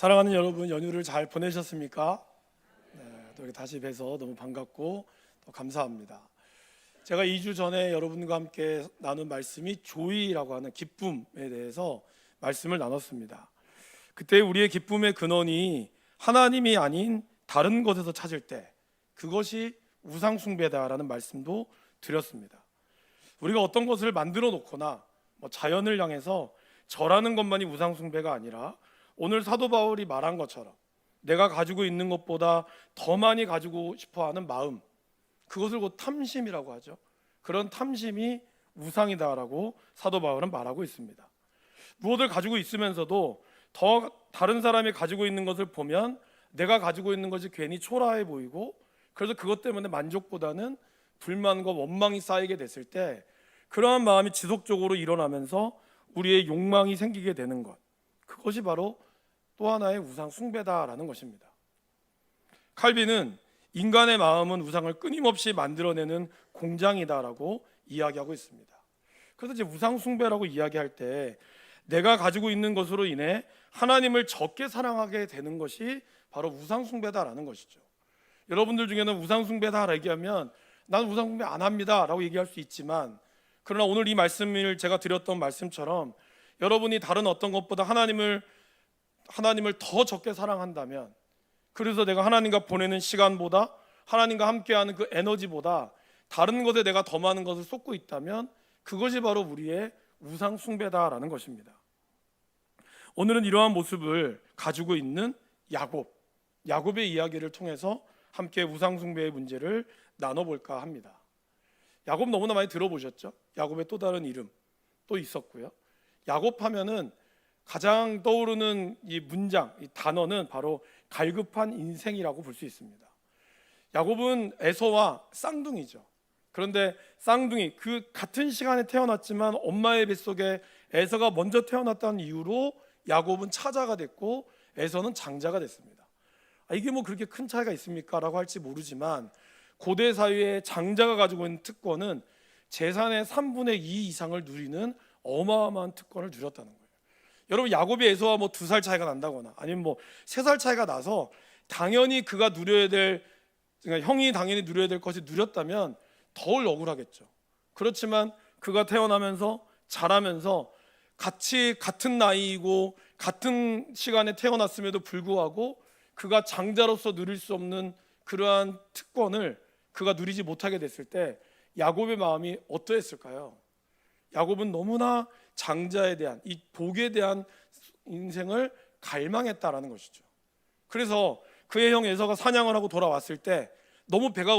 사랑하는 여러분, 연휴를 잘 보내셨습니까? 또 이렇게 다시 뵈서 너무 반갑고 또 감사합니다. 제가 2주 전에 여러분과 함께 나눈 말씀이 조이라고 하는 기쁨에 대해서 말씀을 나눴습니다. 그때 우리의 기쁨의 근원이 하나님이 아닌 다른 것에서 찾을 때 그것이 우상 숭배다라는 말씀도 드렸습니다. 우리가 어떤 것을 만들어 놓거나 자연을 향해서 절하는 것만이 우상 숭배가 아니라 오늘 사도 바울이 말한 것처럼 내가 가지고 있는 것보다 더 많이 가지고 싶어하는 마음, 그것을 곧 탐심이라고 하죠. 그런 탐심이 우상이다라고 사도 바울은 말하고 있습니다. 무엇을 가지고 있으면서도 더 다른 사람이 가지고 있는 것을 보면 내가 가지고 있는 것이 괜히 초라해 보이고, 그래서 그것 때문에 만족보다는 불만과 원망이 쌓이게 됐을 때 그러한 마음이 지속적으로 일어나면서 우리의 욕망이 생기게 되는 것, 그것이 바로 또 하나의 우상 숭배다라는 것입니다. 칼빈은 인간의 마음은 우상을 끊임없이 만들어내는 공장이다라고 이야기하고 있습니다. 그래서 이제 우상 숭배라고 이야기할 때 내가 가지고 있는 것으로 인해 하나님을 적게 사랑하게 되는 것이 바로 우상 숭배다라는 것이죠. 여러분들 중에는 우상 숭배다 얘기하면 난 우상 숭배 안 합니다라고 얘기할 수 있지만, 그러나 오늘 이 말씀을 제가 드렸던 말씀처럼 여러분이 다른 어떤 것보다 하나님을 더 적게 사랑한다면, 그래서 내가 하나님과 보내는 시간보다 하나님과 함께하는 그 에너지보다 다른 것에 내가 더 많은 것을 쏟고 있다면 그것이 바로 우리의 우상 숭배다라는 것입니다. 오늘은 이러한 모습을 가지고 있는 야곱의 이야기를 통해서 함께 우상 숭배의 문제를 나눠볼까 합니다. 야곱 너무나 많이 들어보셨죠? 야곱의 또 다른 이름 또 있었고요. 야곱 하면은 가장 떠오르는 이 문장, 이 단어는 바로 갈급한 인생이라고 볼 수 있습니다. 야곱은 에서와 쌍둥이죠. 그런데 쌍둥이, 그 같은 시간에 태어났지만 엄마의 뱃속에 에서가 먼저 태어났다는 이유로 야곱은 차자가 됐고 에서는 장자가 됐습니다. 이게 뭐 그렇게 큰 차이가 있습니까? 라고 할지 모르지만 고대 사회의 장자가 가지고 있는 특권은 재산의 3분의 2 이상을 누리는 어마어마한 특권을 누렸다는 거예요. 여러분, 야곱이 에서와 2살 차이가 난다거나 아니면 3살 차이가 나서 당연히 그가 누려야 될, 그러니까 형이 당연히 누려야 될 것이 누렸다면 덜 억울하겠죠. 그렇지만 그가 태어나면서 자라면서 같은 나이이고 같은 시간에 태어났음에도 불구하고 그가 장자로서 누릴 수 없는 그러한 특권을 그가 누리지 못하게 됐을 때 야곱의 마음이 어떠했을까요? 야곱은 너무나 장자에 대한, 이 복에 대한 인생을 갈망했다라는 것이죠. 그래서 그의 형 에서가 사냥을 하고 돌아왔을 때 너무 배가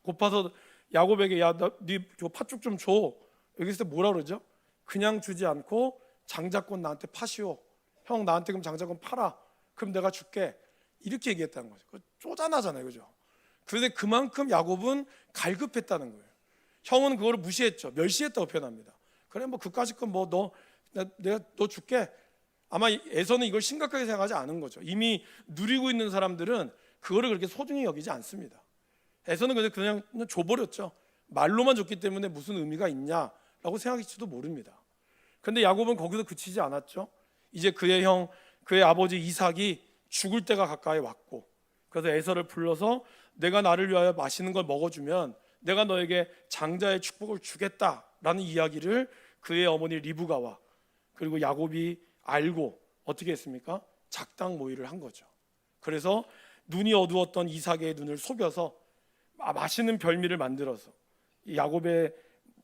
고파서 야곱에게 네 팥죽 좀 줘. 여기 있을 때 뭐라 그러죠? 그냥 주지 않고 장자권 나한테 파시오. 형 나한테 그럼 장자권 팔아. 그럼 내가 줄게. 이렇게 얘기했다는 거죠. 쪼잔하잖아요, 그죠? 그런데 그만큼 야곱은 갈급했다는 거예요. 형은 그거를 무시했죠. 멸시했다고 표현합니다. 그래 그까짓 건 내가 너 줄게. 아마 에서는 이걸 심각하게 생각하지 않은 거죠. 이미 누리고 있는 사람들은 그거를 그렇게 소중히 여기지 않습니다. 에서는 그냥 줘버렸죠. 말로만 줬기 때문에 무슨 의미가 있냐라고 생각할지도 모릅니다. 그런데 야곱은 거기서 그치지 않았죠. 이제 그의 아버지 이삭이 죽을 때가 가까이 왔고, 그래서 에서를 불러서 내가 나를 위하여 맛있는 걸 먹어주면 내가 너에게 장자의 축복을 주겠다라는 이야기를 그의 어머니 리브가와 그리고 야곱이 알고 어떻게 했습니까? 작당 모의를 한 거죠. 그래서 눈이 어두웠던 이삭의 눈을 속여서 맛있는 별미를 만들어서 야곱의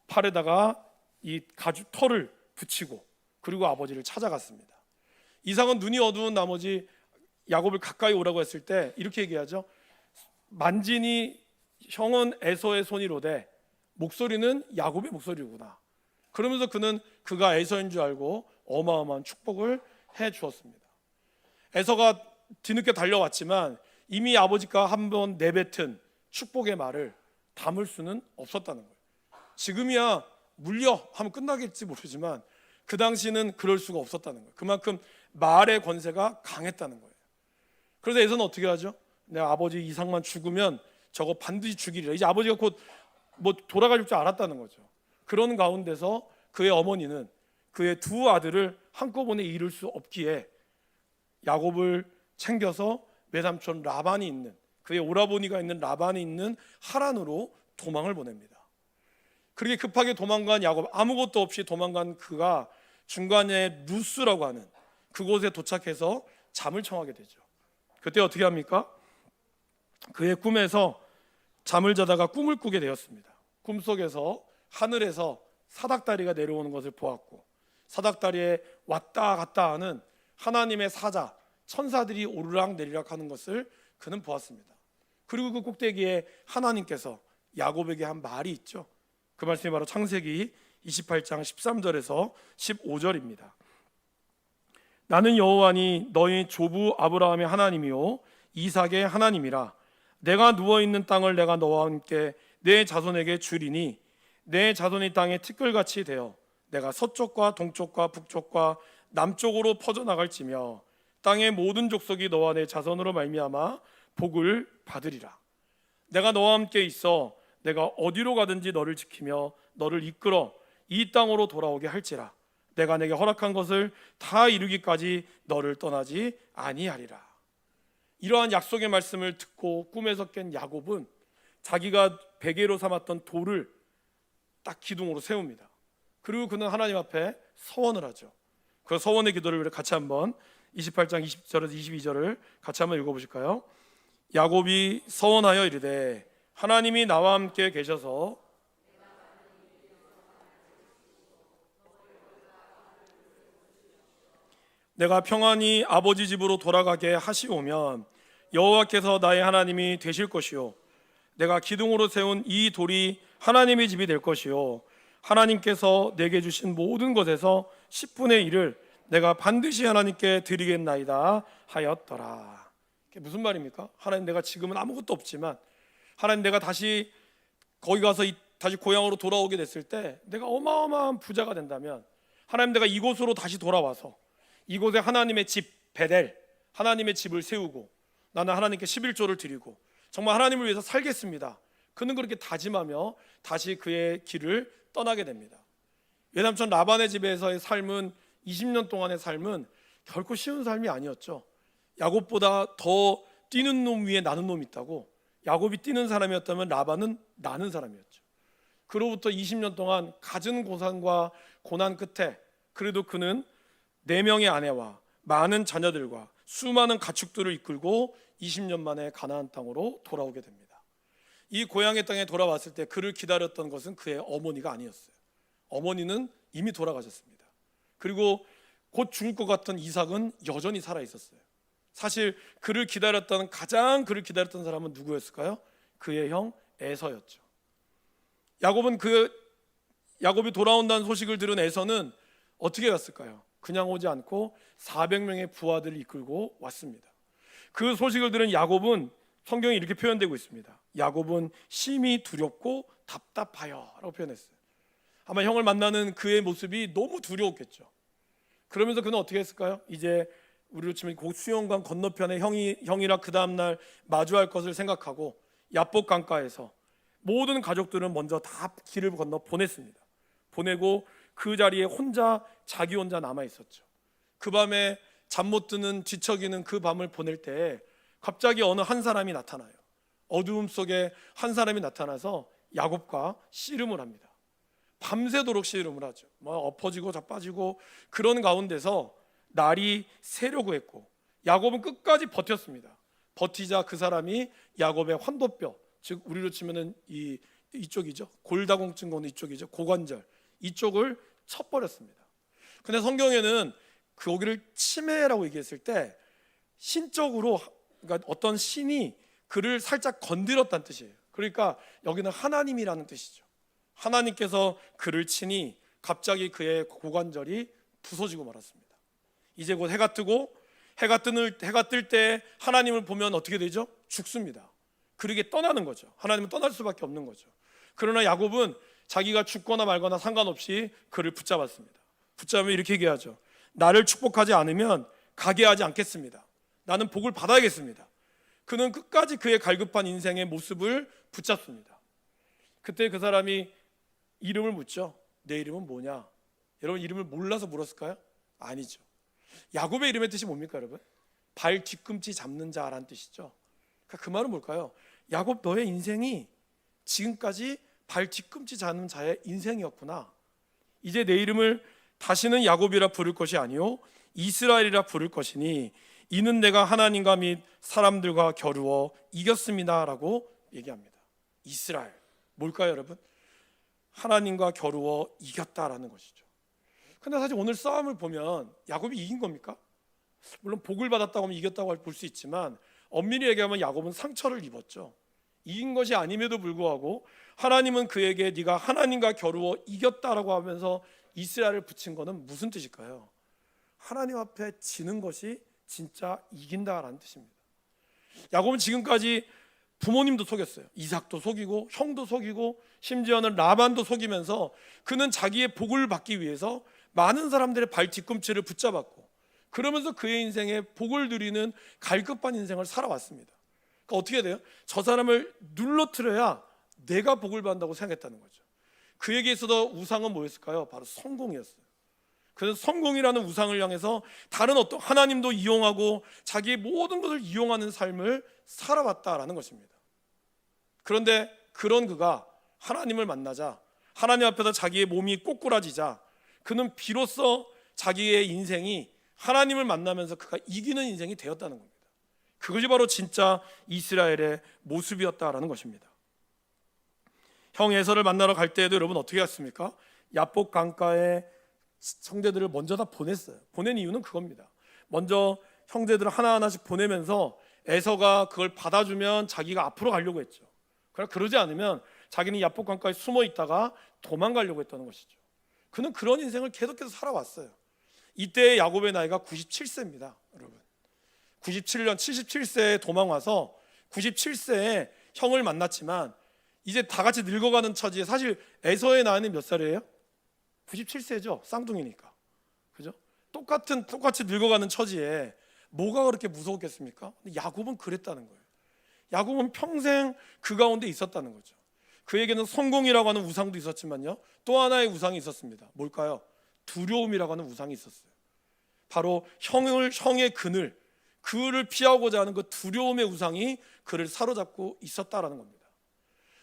팔에다가 이 가죽 털을 붙이고 그리고 아버지를 찾아갔습니다. 이삭은 눈이 어두운 나머지 야곱을 가까이 오라고 했을 때 이렇게 얘기하죠. 만지니 형은 에서의 손이로되 목소리는 야곱의 목소리구나. 그러면서 그가 에서인 줄 알고 어마어마한 축복을 해 주었습니다. 에서가 뒤늦게 달려왔지만 이미 아버지가 한번 내뱉은 축복의 말을 담을 수는 없었다는 거예요. 지금이야 물려 하면 끝나겠지 모르지만 그 당시는 그럴 수가 없었다는 거예요. 그만큼 말의 권세가 강했다는 거예요. 그래서 에서는 어떻게 하죠? 내가 아버지 이삭만 죽으면 저거 반드시 죽이리라. 이제 아버지가 곧 돌아갈 줄 알았다는 거죠. 그런 가운데서 그의 어머니는 그의 두 아들을 한꺼번에 잃을 수 없기에 야곱을 챙겨서 외삼촌 라반이 있는, 그의 오라버니가 있는 라반이 있는 하란으로 도망을 보냅니다. 그렇게 급하게 도망간 야곱, 아무것도 없이 도망간 그가 중간에 루스라고 하는 그곳에 도착해서 잠을 청하게 되죠. 그때 어떻게 합니까? 그의 꿈에서 잠을 자다가 꿈을 꾸게 되었습니다. 꿈속에서 하늘에서 사닥다리가 내려오는 것을 보았고, 사닥다리에 왔다 갔다 하는 하나님의 사자, 천사들이 오르락 내리락 하는 것을 그는 보았습니다. 그리고 그 꼭대기에 하나님께서 야곱에게 한 말이 있죠. 그 말씀이 바로 창세기 28장 13절에서 15절입니다. 나는 여호와니 너희 조부 아브라함의 하나님이요 이삭의 하나님이라. 내가 누워있는 땅을 내가 너와 함께 내 자손에게 주리니 내 자손이 땅에 티끌같이 되어 내가 서쪽과 동쪽과 북쪽과 남쪽으로 퍼져나갈지며 땅의 모든 족속이 너와 내 자손으로 말미암아 복을 받으리라. 내가 너와 함께 있어 내가 어디로 가든지 너를 지키며 너를 이끌어 이 땅으로 돌아오게 할지라. 내가 내게 허락한 것을 다 이루기까지 너를 떠나지 아니하리라. 이러한 약속의 말씀을 듣고 꿈에서 깬 야곱은 자기가 베개로 삼았던 돌을 딱 기둥으로 세웁니다. 그리고 그는 하나님 앞에 서원을 하죠. 그 서원의 기도를 같이 한번 28장 20절에서 22절을 같이 한번 읽어보실까요? 야곱이 서원하여 이르되 하나님이 나와 함께 계셔서 내가 평안히 아버지 집으로 돌아가게 하시오면 여호와께서 나의 하나님이 되실 것이요 내가 기둥으로 세운 이 돌이 하나님의 집이 될 것이요 하나님께서 내게 주신 모든 것에서 10분의 1을 내가 반드시 하나님께 드리겠나이다 하였더라. 이게 무슨 말입니까? 하나님, 내가 지금은 아무것도 없지만 하나님, 내가 다시 거기 가서 다시 고향으로 돌아오게 됐을 때 내가 어마어마한 부자가 된다면 하나님, 내가 이곳으로 다시 돌아와서 이곳에 하나님의 집 베델, 하나님의 집을 세우고 나는 하나님께 11조를 드리고 정말 하나님을 위해서 살겠습니다. 그는 그렇게 다짐하며 다시 그의 길을 떠나게 됩니다. 외삼촌 라반의 집에서의 삶은 20년 동안의 삶은 결코 쉬운 삶이 아니었죠. 야곱보다 더 뛰는 놈 위에 나는 놈이 있다고. 야곱이 뛰는 사람이었다면 라반은 나는 사람이었죠. 그로부터 20년 동안 갖은 고난과 고난 끝에 그래도 그는 4명의 아내와 많은 자녀들과 수많은 가축들을 이끌고 20년 만에 가나안 땅으로 돌아오게 됩니다. 이 고향의 땅에 돌아왔을 때 그를 기다렸던 것은 그의 어머니가 아니었어요. 어머니는 이미 돌아가셨습니다. 그리고 곧 죽을 것 같은 이삭은 여전히 살아 있었어요. 사실 가장 그를 기다렸던 사람은 누구였을까요? 그의 형 에서였죠. 야곱이 돌아온다는 소식을 들은 에서는 어떻게 갔을까요? 그냥 오지 않고 400명의 부하들을 이끌고 왔습니다. 그 소식을 들은 야곱은 성경에 이렇게 표현되고 있습니다. 야곱은 심히 두렵고 답답하여 라고 표현했어요. 아마 형을 만나는 그의 모습이 너무 두려웠겠죠. 그러면서 그는 어떻게 했을까요? 이제 우리로 치면 수영강 건너편에 형이랑 그 다음날 마주할 것을 생각하고 야복 강가에서 모든 가족들은 먼저 다 길을 건너 보냈습니다. 보내고 그 자리에 자기 혼자 남아 있었죠. 그 밤에 잠 못 드는 뒤척이는 그 밤을 보낼 때 갑자기 어느 한 사람이 나타나요. 어두움 속에 한 사람이 나타나서 야곱과 씨름을 합니다. 밤새도록 씨름을 하죠. 엎어지고 자빠지고 그런 가운데서 날이 새려고 했고 야곱은 끝까지 버텼습니다. 버티자 그 사람이 야곱의 환도뼈, 즉 우리로 치면은 이쪽이죠. 골다공증 거는 이쪽이죠. 고관절 이쪽을 쳐버렸습니다. 근데 성경에는 거기를 치매라고 얘기했을 때 신적으로, 그러니까 어떤 신이 그를 살짝 건드렸다는 뜻이에요. 그러니까 여기는 하나님이라는 뜻이죠. 하나님께서 그를 치니 갑자기 그의 고관절이 부서지고 말았습니다. 이제 곧 해가 뜨고 해가 뜰 때 하나님을 보면 어떻게 되죠? 죽습니다. 그러게 떠나는 거죠. 하나님은 떠날 수밖에 없는 거죠. 그러나 야곱은 자기가 죽거나 말거나 상관없이 그를 붙잡았습니다. 붙잡으면 이렇게 얘기하죠. 나를 축복하지 않으면 가게 하지 않겠습니다. 나는 복을 받아야겠습니다. 그는 끝까지 그의 갈급한 인생의 모습을 붙잡습니다. 그때 그 사람이 이름을 묻죠. 내 이름은 뭐냐? 여러분, 이름을 몰라서 물었을까요? 아니죠. 야곱의 이름의 뜻이 뭡니까, 여러분? 발 뒤꿈치 잡는 자라는 뜻이죠. 그러니까 그 말은 뭘까요? 야곱, 너의 인생이 지금까지 발 뒤꿈치 잡는 자의 인생이었구나. 이제 내 이름을 다시는 야곱이라 부를 것이 아니요 이스라엘이라 부를 것이니 이는 내가 하나님과 및 사람들과 겨루어 이겼습니다라고 얘기합니다. 이스라엘 뭘까요, 여러분? 하나님과 겨루어 이겼다라는 것이죠. 근데 사실 오늘 싸움을 보면 야곱이 이긴 겁니까? 물론 복을 받았다고 하면 이겼다고 볼 수 있지만 엄밀히 얘기하면 야곱은 상처를 입었죠. 이긴 것이 아님에도 불구하고 하나님은 그에게 네가 하나님과 겨루어 이겼다라고 하면서 이스라엘을 붙인 것은 무슨 뜻일까요? 하나님 앞에 지는 것이 진짜 이긴다라는 뜻입니다. 야곱은 지금까지 부모님도 속였어요. 이삭도 속이고 형도 속이고 심지어는 라반도 속이면서 그는 자기의 복을 받기 위해서 많은 사람들의 발 뒤꿈치를 붙잡았고 그러면서 그의 인생에 복을 누리는 갈급한 인생을 살아왔습니다. 그러니까 어떻게 돼요? 저 사람을 눌러뜨려야 내가 복을 받는다고 생각했다는 거죠. 그에게 있어서 우상은 뭐였을까요? 바로 성공이었어요. 그래서 성공이라는 우상을 향해서 다른 어떤 하나님도 이용하고 자기의 모든 것을 이용하는 삶을 살아왔다라는 것입니다. 그런데 그런 그가 하나님을 만나자 하나님 앞에서 자기의 몸이 꼬꾸라지자 그는 비로소 자기의 인생이 하나님을 만나면서 그가 이기는 인생이 되었다는 겁니다. 그것이 바로 진짜 이스라엘의 모습이었다라는 것입니다. 형 에서를 만나러 갈 때에도 여러분 어떻게 했습니까? 야복 강가에 형제들을 먼저 다 보냈어요. 보낸 이유는 그겁니다. 먼저 형제들을 하나하나씩 보내면서 에서가 그걸 받아주면 자기가 앞으로 가려고 했죠. 그러나 그러지 않으면 자기는 야복 강가에 숨어 있다가 도망가려고 했다는 것이죠. 그는 그런 인생을 계속해서 살아왔어요. 이때 야곱의 나이가 97세입니다. 여러분 97년 77세에 도망와서 97세에 형을 만났지만 이제 다 같이 늙어가는 처지에 사실 에서의 나이는 몇 살이에요? 97세죠. 쌍둥이니까. 그죠? 똑같이 늙어가는 처지에 뭐가 그렇게 무서웠겠습니까? 야곱은 그랬다는 거예요. 야곱은 평생 그 가운데 있었다는 거죠. 그에게는 성공이라고 하는 우상도 있었지만요. 또 하나의 우상이 있었습니다. 뭘까요? 두려움이라고 하는 우상이 있었어요. 바로 형의 그를 피하고자 하는 그 두려움의 우상이 그를 사로잡고 있었다라는 겁니다.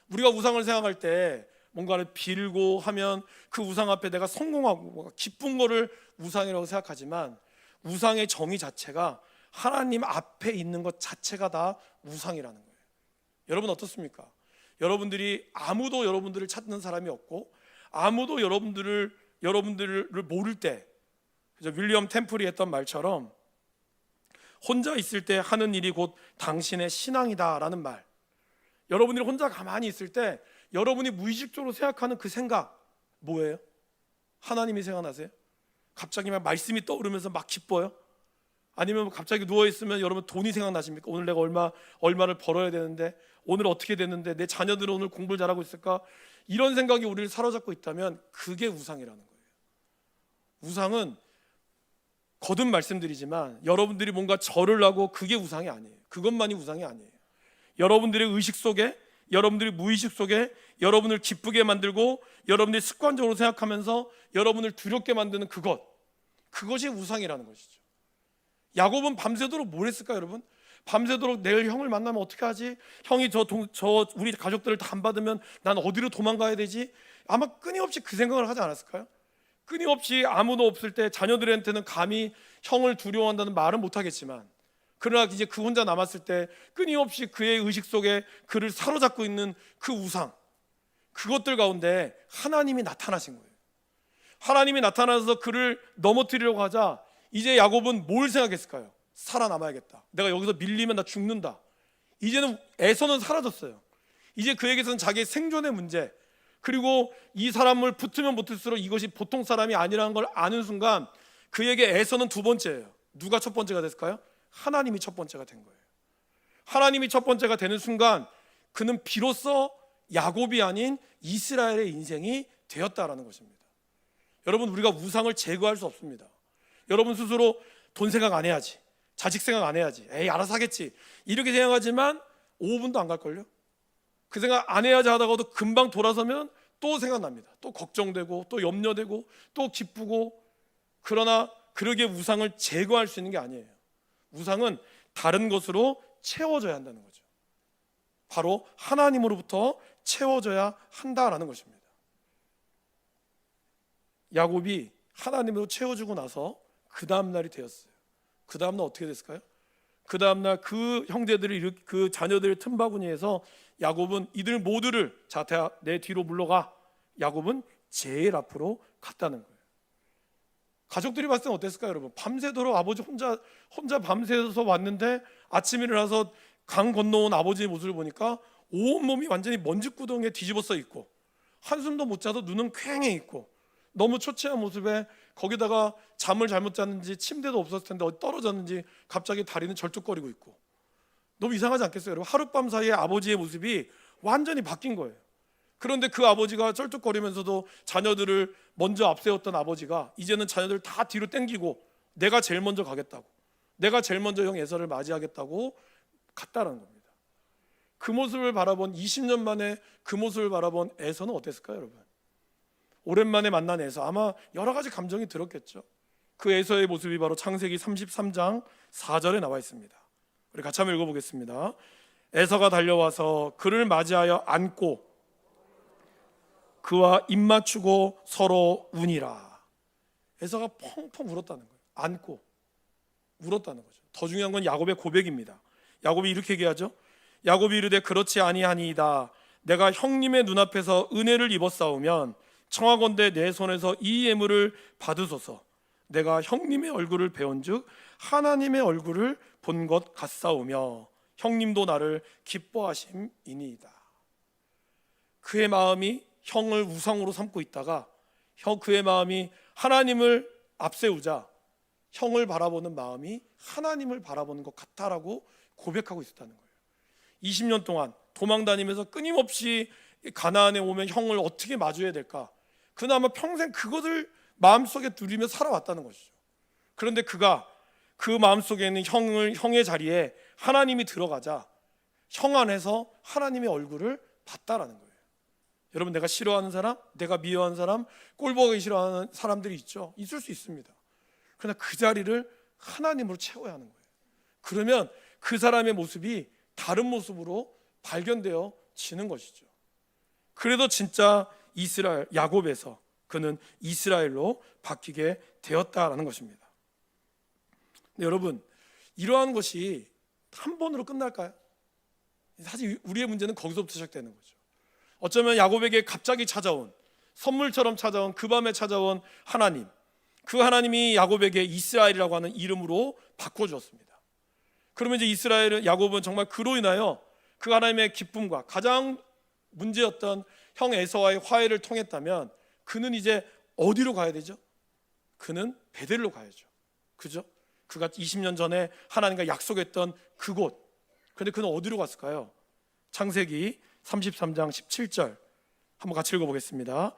우리가 우상을 생각할 때 뭔가를 빌고 하면 그 우상 앞에 내가 성공하고 기쁜 거를 우상이라고 생각하지만 우상의 정의 자체가 하나님 앞에 있는 것 자체가 다 우상이라는 거예요. 여러분 어떻습니까? 여러분들이 아무도 여러분들을 찾는 사람이 없고 아무도 여러분들을 모를 때 윌리엄 템플이 했던 말처럼 혼자 있을 때 하는 일이 곧 당신의 신앙이다라는 말. 여러분들이 혼자 가만히 있을 때 여러분이 무의식적으로 생각하는 그 생각 뭐예요? 하나님이 생각나세요? 갑자기 막 말씀이 떠오르면서 막 기뻐요? 아니면 갑자기 누워있으면 여러분 돈이 생각나십니까? 오늘 내가 얼마를 벌어야 되는데 오늘 어떻게 됐는데 내 자녀들은 오늘 공부를 잘하고 있을까? 이런 생각이 우리를 사로잡고 있다면 그게 우상이라는 거예요. 우상은 거듭 말씀드리지만 여러분들이 뭔가 절을 하고 그게 우상이 아니에요. 그것만이 우상이 아니에요. 여러분들의 의식 속에 여러분들의 무의식 속에 여러분을 기쁘게 만들고 여러분들이 습관적으로 생각하면서 여러분을 두렵게 만드는 그것이 우상이라는 것이죠. 야곱은 밤새도록 뭘 했을까 여러분? 밤새도록 내일 형을 만나면 어떻게 하지? 형이 저 우리 가족들을 다 안 받으면 난 어디로 도망가야 되지? 아마 끊임없이 그 생각을 하지 않았을까요? 끊임없이 아무도 없을 때 자녀들한테는 감히 형을 두려워한다는 말은 못하겠지만 그러나 이제 그 혼자 남았을 때 끊임없이 그의 의식 속에 그를 사로잡고 있는 그 우상, 그것들 가운데 하나님이 나타나신 거예요. 하나님이 나타나서 그를 넘어뜨리려고 하자 이제 야곱은 뭘 생각했을까요? 살아남아야겠다. 내가 여기서 밀리면 나 죽는다. 이제는 에서는 사라졌어요. 이제 그에게서는 자기의 생존의 문제, 그리고 이 사람을 붙으면 붙을수록 이것이 보통 사람이 아니라는 걸 아는 순간 그에게 에서는 두 번째예요. 누가 첫 번째가 됐을까요? 하나님이 첫 번째가 된 거예요. 하나님이 첫 번째가 되는 순간 그는 비로소 야곱이 아닌 이스라엘의 인생이 되었다라는 것입니다. 여러분 우리가 우상을 제거할 수 없습니다. 여러분 스스로 돈 생각 안 해야지, 자식 생각 안 해야지, 에이 알아서 하겠지 이렇게 생각하지만 5분도 안 갈걸요? 그 생각 안 해야지 하다가도 금방 돌아서면 또 생각납니다. 또 걱정되고 또 염려되고 또 기쁘고. 그러나 그러게 우상을 제거할 수 있는 게 아니에요. 우상은 다른 것으로 채워져야 한다는 거죠. 바로 하나님으로부터 채워져야 한다라는 것입니다. 야곱이 하나님으로 채워주고 나서 그 다음날이 되었어요. 그 다음날 어떻게 됐을까요? 그 다음날 그 형제들이 그 자녀들의 틈바구니에서 야곱은 이들 모두를 자 내 뒤로 물러가. 야곱은 제일 앞으로 갔다는 거예요. 가족들이 봤을 땐 어땠을까요, 여러분? 밤새도록 아버지 혼자 밤새서 왔는데 아침에 일어나서 강 건너온 아버지의 모습을 보니까 온몸이 완전히 먼지구덩이에 뒤집어져 있고 한숨도 못 자도 눈은 퀭해 있고 너무 초췌한 모습에 거기다가 잠을 잘못 잤는지 침대도 없었을 텐데 어디 떨어졌는지 갑자기 다리는 절뚝거리고 있고 너무 이상하지 않겠어요, 여러분? 하룻밤 사이에 아버지의 모습이 완전히 바뀐 거예요. 그런데 그 아버지가 쩔뚝거리면서도 자녀들을 먼저 앞세웠던 아버지가 이제는 자녀들 다 뒤로 땡기고 내가 제일 먼저 가겠다고, 내가 제일 먼저 형 에서를 맞이하겠다고 갔다라는 겁니다. 그 모습을 바라본 20년 만에 그 모습을 바라본 에서는 어땠을까요, 여러분? 오랜만에 만난 에서 아마 여러 가지 감정이 들었겠죠. 그 에서의 모습이 바로 창세기 33장 4절에 나와 있습니다. 우리 같이 한번 읽어보겠습니다. 에서가 달려와서 그를 맞이하여 안고 그와 입맞추고 서로 우니라. 에서가 펑펑 울었다는 거예요. 안고 울었다는 거죠. 더 중요한 건 야곱의 고백입니다. 야곱이 이렇게 얘기하죠. 야곱이 이르되 그렇지 아니하니이다. 내가 형님의 눈앞에서 은혜를 입었사오면 청하건대 내 손에서 이 예물을 받으소서. 내가 형님의 얼굴을 배운즉 하나님의 얼굴을 본 것 같사오며 형님도 나를 기뻐하심이니이다. 그의 마음이 형을 우상으로 삼고 있다가 그의 마음이 하나님을 앞세우자 형을 바라보는 마음이 하나님을 바라보는 것 같다라고 고백하고 있었다는 거예요. 20년 동안 도망다니면서 끊임없이 가나안에 오면 형을 어떻게 마주해야 될까? 그나마 평생 그것을 마음속에 두리며 살아왔다는 것이죠. 그런데 그가 그 마음속에 있는 형의 자리에 하나님이 들어가자 형 안에서 하나님의 얼굴을 봤다라는 거예요. 여러분, 내가 싫어하는 사람, 내가 미워하는 사람, 꼴보기 싫어하는 사람들이 있죠. 있을 수 있습니다. 그러나 그 자리를 하나님으로 채워야 하는 거예요. 그러면 그 사람의 모습이 다른 모습으로 발견되어지는 것이죠. 그래도 진짜 이스라엘, 야곱에서 그는 이스라엘로 바뀌게 되었다라는 것입니다. 근데 여러분, 이러한 것이 한 번으로 끝날까요? 사실 우리의 문제는 거기서부터 시작되는 거죠. 어쩌면 야곱에게 갑자기 찾아온, 선물처럼 찾아온, 그 밤에 찾아온 하나님, 그 하나님이 야곱에게 이스라엘이라고 하는 이름으로 바꿔주었습니다. 그러면 이제 야곱은 정말 그로 인하여 그 하나님의 기쁨과 가장 문제였던 형 에서와의 화해를 통했다면 그는 이제 어디로 가야 되죠? 그는 베델로 가야죠. 그죠? 그가 20년 전에 하나님과 약속했던 그곳. 그런데 그는 어디로 갔을까요? 창세기 33장 17절 한번 같이 읽어보겠습니다.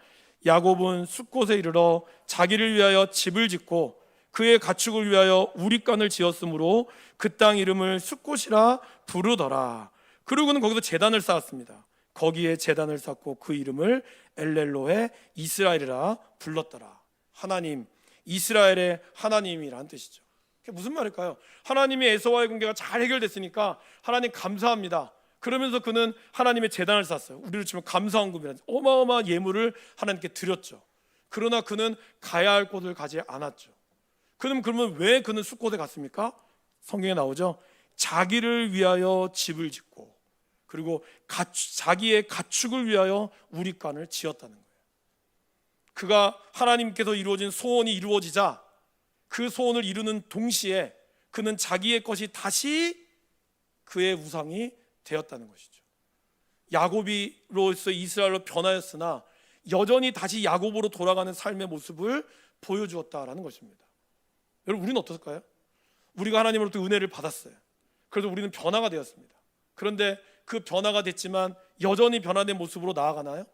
야곱은 숫곳에 이르러 자기를 위하여 집을 짓고 그의 가축을 위하여 우릿간을 지었으므로 그 땅 이름을 숫곳이라 부르더라. 그리고 그는 거기서 제단을 쌓았습니다. 거기에 제단을 쌓고 그 이름을 엘렐로에 이스라엘이라 불렀더라. 하나님, 이스라엘의 하나님이라는 뜻이죠. 그게 무슨 말일까요? 하나님이 에서와의 관계가 잘 해결됐으니까 하나님 감사합니다. 그러면서 그는 하나님의 제단을 쌓았어요. 우리로 치면 감사헌금이라는 어마어마한 예물을 하나님께 드렸죠. 그러나 그는 가야 할 곳을 가지 않았죠. 그러면 왜 그는 숫곳에 갔습니까? 성경에 나오죠. 자기를 위하여 집을 짓고 그리고 자기의 가축을 위하여 우릿간을 지었다는 거예요. 그가 하나님께서 이루어진 소원이 이루어지자 그 소원을 이루는 동시에 그는 자기의 것이 다시 그의 우상이 되었다는 것이죠. 야곱으로서 이스라엘로 변하였으나 여전히 다시 야곱으로 돌아가는 삶의 모습을 보여주었다라는 것입니다. 여러분, 우리는 어떨까요? 우리가 하나님으로부터 은혜를 받았어요. 그래서 우리는 변화가 되었습니다. 그런데 그 변화가 됐지만 여전히 변화된 모습으로 나아가나요?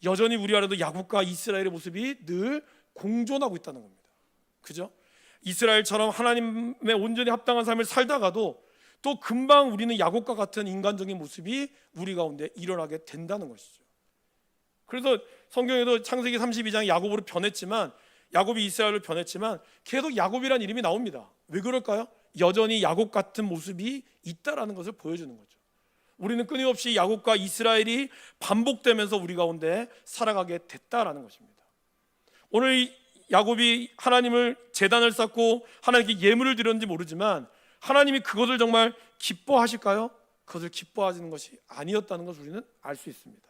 여전히 우리 안에도 야곱과 이스라엘의 모습이 늘 공존하고 있다는 겁니다. 그죠? 이스라엘처럼 하나님의 온전히 합당한 삶을 살다가도 또 금방 우리는 야곱과 같은 인간적인 모습이 우리 가운데 일어나게 된다는 것이죠. 그래서 성경에도 창세기 32장에 야곱으로 변했지만 야곱이 이스라엘로 변했지만 계속 야곱이라는 이름이 나옵니다. 왜 그럴까요? 여전히 야곱 같은 모습이 있다라는 것을 보여주는 거죠. 우리는 끊임없이 야곱과 이스라엘이 반복되면서 우리 가운데 살아가게 됐다라는 것입니다. 오늘 야곱이 하나님을 제단을 쌓고 하나님께 예물을 드렸는지 모르지만 하나님이 그것을 정말 기뻐하실까요? 그것을 기뻐하시는 것이 아니었다는 것을 우리는 알 수 있습니다.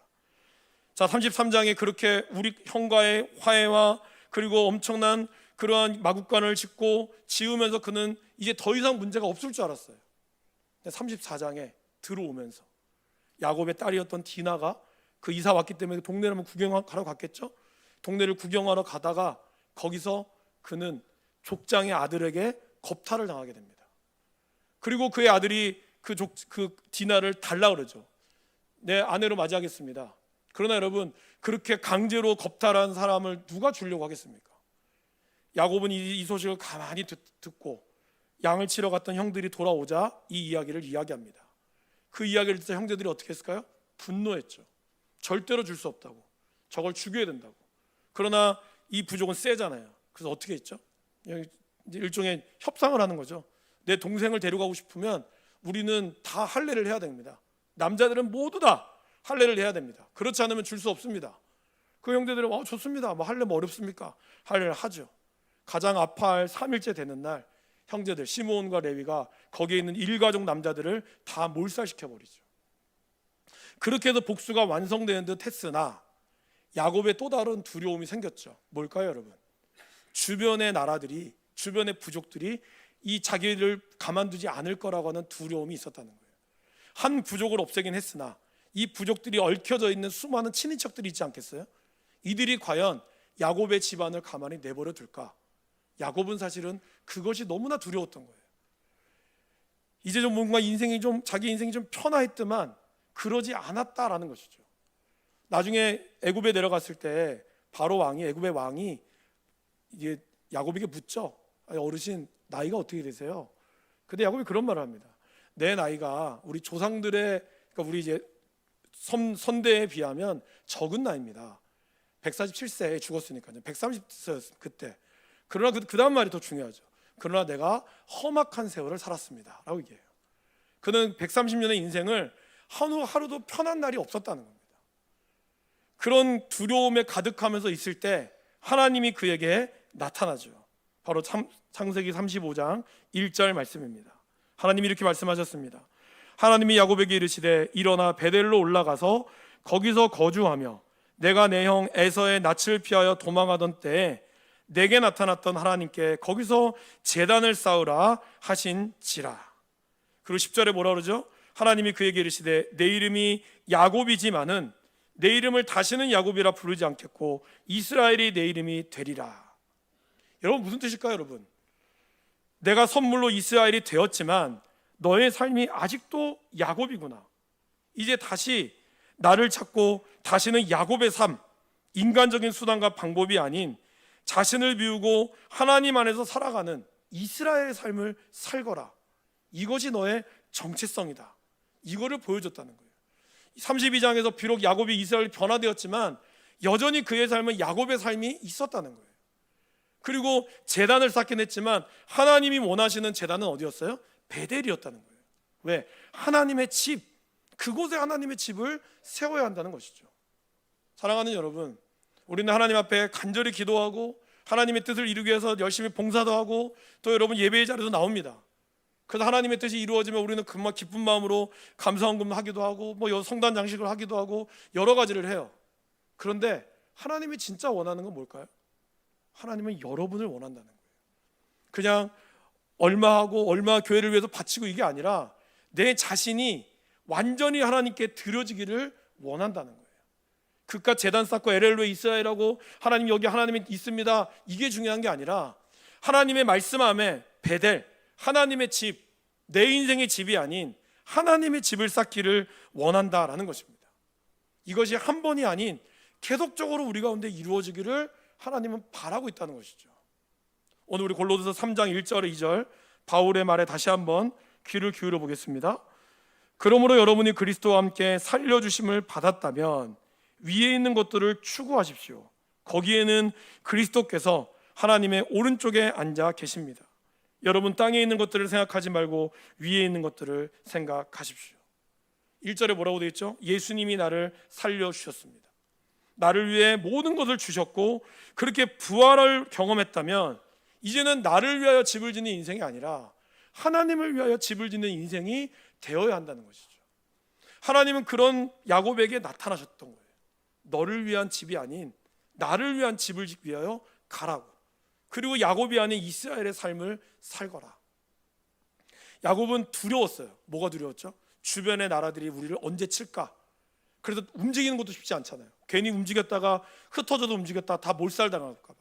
자, 33장에 그렇게 우리 형과의 화해와 그리고 엄청난 그러한 마국간을 짓고 지으면서 그는 이제 더 이상 문제가 없을 줄 알았어요. 근데 34장에 들어오면서 야곱의 딸이었던 디나가 그 이사 왔기 때문에 동네를 한번 구경하러 갔겠죠. 동네를 구경하러 가다가 거기서 그는 족장의 아들에게 겁탈을 당하게 됩니다. 그리고 그의 아들이 그 디나를 달라 그러죠. 내 아내로 맞이하겠습니다. 그러나 여러분, 그렇게 강제로 겁탈한 사람을 누가 주려고 하겠습니까? 야곱은 이 소식을 가만히 듣고 양을 치러 갔던 형들이 돌아오자 이 이야기를 이야기합니다. 그 이야기를 듣자 형제들이 어떻게 했을까요? 분노했죠. 절대로 줄 수 없다고, 저걸 죽여야 된다고. 그러나 이 부족은 세잖아요. 그래서 어떻게 했죠? 일종의 협상을 하는 거죠. 내 동생을 데려가고 싶으면 우리는 다 할례를 해야 됩니다. 남자들은 모두 다 할례를 해야 됩니다. 그렇지 않으면 줄 수 없습니다. 그 형제들은 좋습니다. 뭐 할례 뭐 어렵습니까? 할례를 하죠. 가장 아파할 3일째 되는 날 형제들 시므온과 레위가 거기에 있는 일가족 남자들을 다 몰살시켜 버리죠. 그렇게 해서 복수가 완성되는 듯 했으나 야곱의 또 다른 두려움이 생겼죠. 뭘까요, 여러분? 주변의 나라들이, 주변의 부족들이 이 자기를 가만두지 않을 거라고 하는 두려움이 있었다는 거예요. 한 부족을 없애긴 했으나 이 부족들이 얽혀져 있는 수많은 친인척들이 있지 않겠어요? 이들이 과연 야곱의 집안을 가만히 내버려 둘까? 야곱은 사실은 그것이 너무나 두려웠던 거예요. 이제 좀 뭔가 자기 인생이 좀 편화했더만 그러지 않았다라는 것이죠. 나중에 애굽에 내려갔을 때 바로 왕이, 애굽의 왕이 이게 야곱에게 묻죠. 어르신, 나이가 어떻게 되세요? 근데 야곱이 그런 말을 합니다. 내 나이가 우리 조상들의, 그러니까 우리 이제 선대에 비하면 적은 나이입니다. 147세에 죽었으니까요. 130세 그때. 그러나 그 다음 말이 더 중요하죠. 그러나 내가 험악한 세월을 살았습니다 라고 얘기해요. 그는 130년의 인생을 하루도 편한 날이 없었다는 겁니다. 그런 두려움에 가득하면서 있을 때 하나님이 그에게 나타나죠. 바로 창세기 35장 1절 말씀입니다. 하나님이 이렇게 말씀하셨습니다. 하나님이 야곱에게 이르시되 일어나 베델로 올라가서 거기서 거주하며 내가 내 형 에서의 낯을 피하여 도망하던 때에 내게 나타났던 하나님께 거기서 제단을 쌓으라 하신지라. 그리고 10절에 뭐라 그러죠? 하나님이 그에게 이르시되 내 이름이 야곱이지만은 내 이름을 다시는 야곱이라 부르지 않겠고 이스라엘이 내 이름이 되리라. 여러분, 무슨 뜻일까요, 여러분? 내가 선물로 이스라엘이 되었지만 너의 삶이 아직도 야곱이구나. 이제 다시 나를 찾고 다시는 야곱의 삶, 인간적인 수단과 방법이 아닌 자신을 비우고 하나님 안에서 살아가는 이스라엘의 삶을 살거라. 이것이 너의 정체성이다. 이거를 보여줬다는 거예요. 32장에서 비록 야곱이 이스라엘이 변화되었지만 여전히 그의 삶은 야곱의 삶이 있었다는 거예요. 그리고 제단을 쌓긴 했지만 하나님이 원하시는 제단은 어디였어요? 베델이었다는 거예요. 왜? 하나님의 집, 그곳에 하나님의 집을 세워야 한다는 것이죠. 사랑하는 여러분, 우리는 하나님 앞에 간절히 기도하고 하나님의 뜻을 이루기 위해서 열심히 봉사도 하고 또 여러분 예배의 자리도 나옵니다. 그래서 하나님의 뜻이 이루어지면 우리는 정말 기쁜 마음으로 감사헌금 하기도 하고 뭐 성단 장식을 하기도 하고 여러 가지를 해요. 그런데 하나님이 진짜 원하는 건 뭘까요? 하나님은 여러분을 원한다는 거예요. 그냥 얼마 하고 얼마 교회를 위해서 바치고 이게 아니라 내 자신이 완전히 하나님께 드려지기를 원한다는 거예요. 그깟 제단 쌓고 LL로에 이스라엘하고 하나님 여기 하나님이 있습니다, 이게 중요한 게 아니라 하나님의 말씀함에 베델, 하나님의 집, 내 인생의 집이 아닌 하나님의 집을 쌓기를 원한다라는 것입니다. 이것이 한 번이 아닌 계속적으로 우리 가운데 이루어지기를 하나님은 바라고 있다는 것이죠. 오늘 우리 골로새서 3장 1절 2절 바울의 말에 다시 한번 귀를 기울여 보겠습니다. 그러므로 여러분이 그리스도와 함께 살려주심을 받았다면 위에 있는 것들을 추구하십시오. 거기에는 그리스도께서 하나님의 오른쪽에 앉아 계십니다. 여러분 땅에 있는 것들을 생각하지 말고 위에 있는 것들을 생각하십시오. 1절에 뭐라고 되어 있죠? 예수님이 나를 살려주셨습니다. 나를 위해 모든 것을 주셨고 그렇게 부활을 경험했다면 이제는 나를 위하여 집을 짓는 인생이 아니라 하나님을 위하여 집을 짓는 인생이 되어야 한다는 것이죠. 하나님은 그런 야곱에게 나타나셨던 거예요. 너를 위한 집이 아닌 나를 위한 집을 짓기 위하여 가라고. 그리고 야곱이 아닌 이스라엘의 삶을 살거라. 야곱은 두려웠어요. 뭐가 두려웠죠? 주변의 나라들이 우리를 언제 칠까? 그래서 움직이는 것도 쉽지 않잖아요. 괜히 움직였다가 흩어져도 움직였다 다 몰살당할까 봐.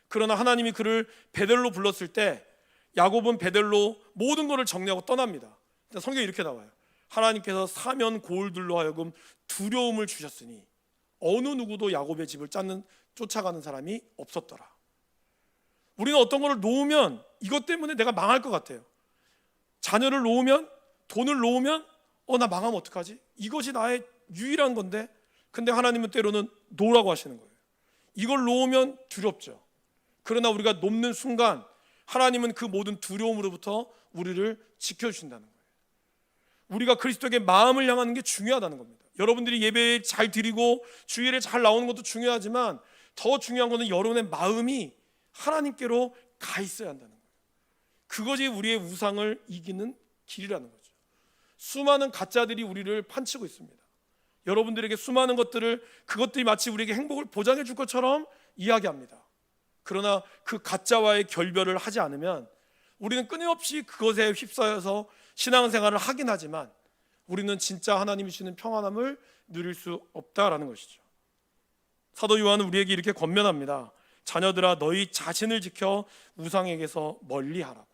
그러나 하나님이 그를 베델로 불렀을 때 야곱은 베델로 모든 것을 정리하고 떠납니다. 성경에 이렇게 나와요. 하나님께서 사면 고울들로 하여금 두려움을 주셨으니 어느 누구도 야곱의 집을 쫓아가는 사람이 없었더라. 우리는 어떤 것을 놓으면 이것 때문에 내가 망할 것 같아요. 자녀를 놓으면, 돈을 놓으면 나 망하면 어떡하지? 이것이 나의 유일한 건데. 근데 하나님은 때로는 놓으라고 하시는 거예요. 이걸 놓으면 두렵죠. 그러나 우리가 놓는 순간 하나님은 그 모든 두려움으로부터 우리를 지켜주신다는 거예요. 우리가 그리스도에게 마음을 향하는 게 중요하다는 겁니다. 여러분들이 예배 잘 드리고 주일에 잘 나오는 것도 중요하지만 더 중요한 것은 여러분의 마음이 하나님께로 가 있어야 한다는 거예요. 그것이 우리의 우상을 이기는 길이라는 거죠. 수많은 가짜들이 우리를 판치고 있습니다. 여러분들에게 수많은 것들을 그것들이 마치 우리에게 행복을 보장해 줄 것처럼 이야기합니다. 그러나 그 가짜와의 결별을 하지 않으면 우리는 끊임없이 그것에 휩싸여서 신앙생활을 하긴 하지만 우리는 진짜 하나님이 주시는 평안함을 누릴 수 없다라는 것이죠. 사도 요한은 우리에게 이렇게 권면합니다. 자녀들아 너희 자신을 지켜 우상에게서 멀리하라고.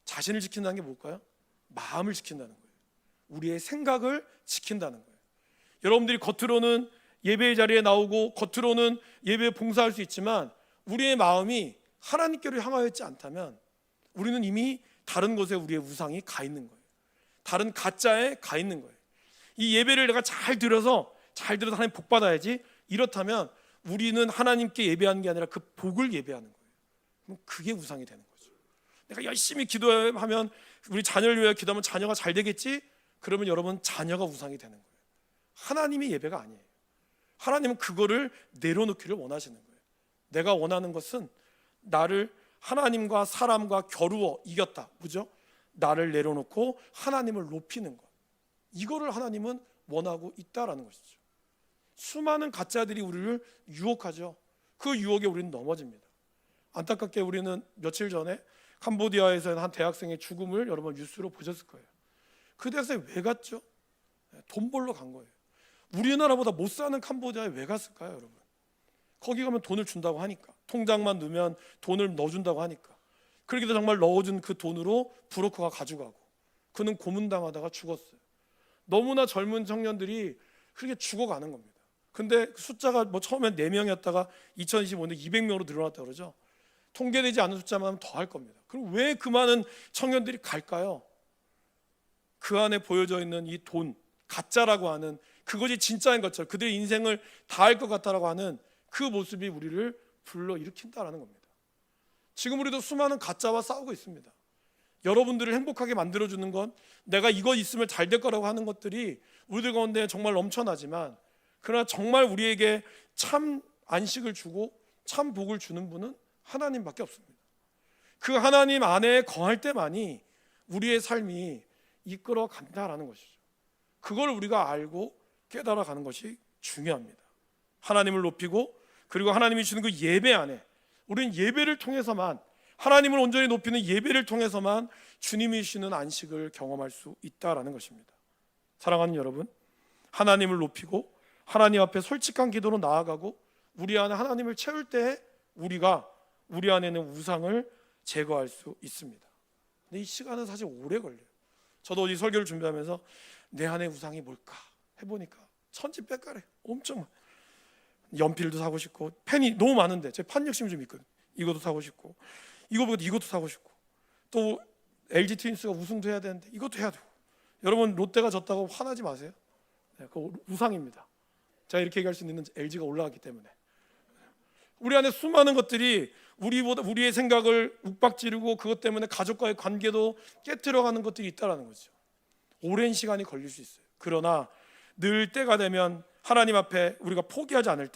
자신을 지킨다는 게 뭘까요? 마음을 지킨다는 거예요. 우리의 생각을 지킨다는 거예요. 여러분들이 겉으로는 예배의 자리에 나오고 겉으로는 예배에 봉사할 수 있지만 우리의 마음이 하나님께로 향하여 있지 않다면 우리는 이미 다른 곳에 우리의 우상이 가 있는 거예요. 다른 가짜에 가 있는 거예요. 이 예배를 내가 잘 들어서 하나님 복 받아야지. 이렇다면 우리는 하나님께 예배하는 게 아니라 그 복을 예배하는 거예요. 그럼 그게 우상이 되는 거죠. 내가 열심히 기도하면 우리 자녀를 위해 기도하면 자녀가 잘 되겠지? 그러면 여러분 자녀가 우상이 되는 거예요. 하나님이 예배가 아니에요. 하나님은 그거를 내려놓기를 원하시는 거예요. 내가 원하는 것은 나를 하나님과 사람과 겨루어 이겼다. 그죠? 나를 내려놓고 하나님을 높이는 것. 이거를 하나님은 원하고 있다라는 것이죠. 수많은 가짜들이 우리를 유혹하죠. 그 유혹에 우리는 넘어집니다. 안타깝게 우리는 며칠 전에 캄보디아에서 한 대학생의 죽음을 여러분 뉴스로 보셨을 거예요. 그 대학생이 왜 갔죠? 돈 벌러 간 거예요. 우리나라보다 못 사는 캄보디아에 왜 갔을까요, 여러분? 거기 가면 돈을 준다고 하니까, 통장만 넣으면 돈을 넣어준다고 하니까. 그렇게 정말 넣어준 그 돈으로 브로커가 가져가고 그는 고문당하다가 죽었어요. 너무나 젊은 청년들이 그렇게 죽어가는 겁니다. 근데 숫자가 처음엔 4명이었다가 2025년에 200명으로 늘어났다고 그러죠. 통계되지 않은 숫자만 하면 더 할 겁니다. 그럼 왜 그 많은 청년들이 갈까요? 그 안에 보여져 있는 이 돈, 가짜라고 하는 그것이 진짜인 것처럼 그들의 인생을 다 할 것 같다라고 하는 그 모습이 우리를 불러일으킨다라는 겁니다. 지금 우리도 수많은 가짜와 싸우고 있습니다. 여러분들을 행복하게 만들어주는 건 내가 이거 있으면 잘 될 거라고 하는 것들이 우리들 가운데 정말 넘쳐나지만 그러나 정말 우리에게 참 안식을 주고 참 복을 주는 분은 하나님밖에 없습니다. 그 하나님 안에 거할 때만이 우리의 삶이 이끌어 간다라는 것이죠. 그걸 우리가 알고 깨달아가는 것이 중요합니다. 하나님을 높이고 그리고 하나님이 주는 그 예배 안에 우리는 예배를 통해서만 하나님을 온전히 높이는 예배를 통해서만 주님이 주시는 안식을 경험할 수 있다라는 것입니다. 사랑하는 여러분, 하나님을 높이고 하나님 앞에 솔직한 기도로 나아가고 우리 안에 하나님을 채울 때 우리가 우리 안에 있는 우상을 제거할 수 있습니다. 근데 이 시간은 사실 오래 걸려요. 저도 어디 설교를 준비하면서 내 안에 우상이 뭘까 해보니까 천지백가래. 엄청 연필도 사고 싶고 펜이 너무 많은데 제 판 욕심이 좀 있거든요. 이것도 사고 싶고 이거보다 이것도 사고 싶고 또 LG 트윈스가 우승도 해야 되는데 이것도 해야 되고. 여러분 롯데가 졌다고 화나지 마세요. 네, 그거 우상입니다. 제가 이렇게 얘기할 수 있는 LG가 올라갔기 때문에. 우리 안에 수많은 것들이 우리의 생각을 욱박지르고 그것 때문에 가족과의 관계도 깨트려가는 것들이 있다라는 거죠. 오랜 시간이 걸릴 수 있어요. 그러나 늘 때가 되면 하나님 앞에 우리가 포기하지 않을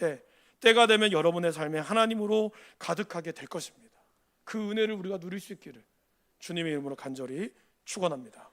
때가 되면 여러분의 삶에 하나님으로 가득하게 될 것입니다. 그 은혜를 우리가 누릴 수 있기를 주님의 이름으로 간절히 축원합니다.